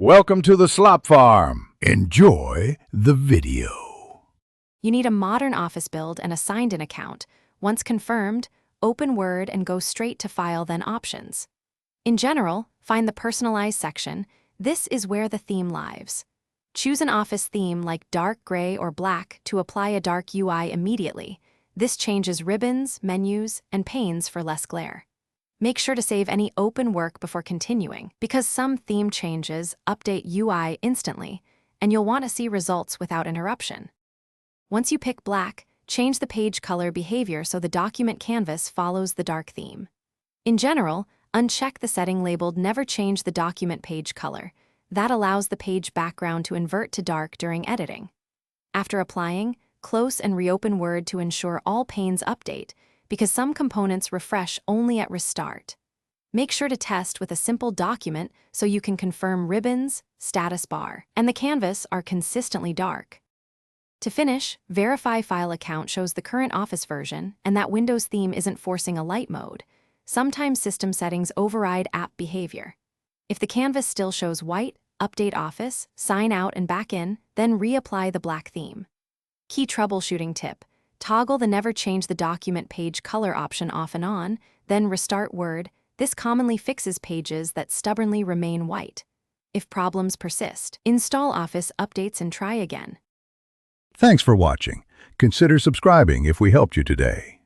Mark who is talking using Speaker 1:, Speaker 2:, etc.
Speaker 1: Welcome to the Slop Farm. Enjoy the video.
Speaker 2: You need a modern office build and a signed-in account. Once confirmed, open Word and go straight to File, then Options. In general, find the Personalize section. This is where the theme lives. Choose an office theme like dark gray or black to apply a dark UI immediately. This changes ribbons, menus, and panes for less glare. Make sure to save any open work before continuing, because some theme changes update UI instantly, and you'll want to see results without interruption. Once you pick black, change the page color behavior so the document canvas follows the dark theme. In general, uncheck the setting labeled Never Change the Document Page Color. That allows the page background to invert to dark during editing. After applying, close and reopen Word to ensure all panes update, because some components refresh only at restart. Make sure to test with a simple document so you can confirm ribbons, status bar, and the canvas are consistently dark. To finish, verify file account shows the current Office version and that Windows theme isn't forcing a light mode. Sometimes system settings override app behavior. If the canvas still shows white, update Office, sign out and back in, then reapply the black theme. Key troubleshooting tip: toggle the Never Change the Document Page Color option off and on, then restart Word. This commonly fixes pages that stubbornly remain white. If problems persist, install Office updates and try again.
Speaker 1: Thanks for watching. Consider subscribing if we helped you today.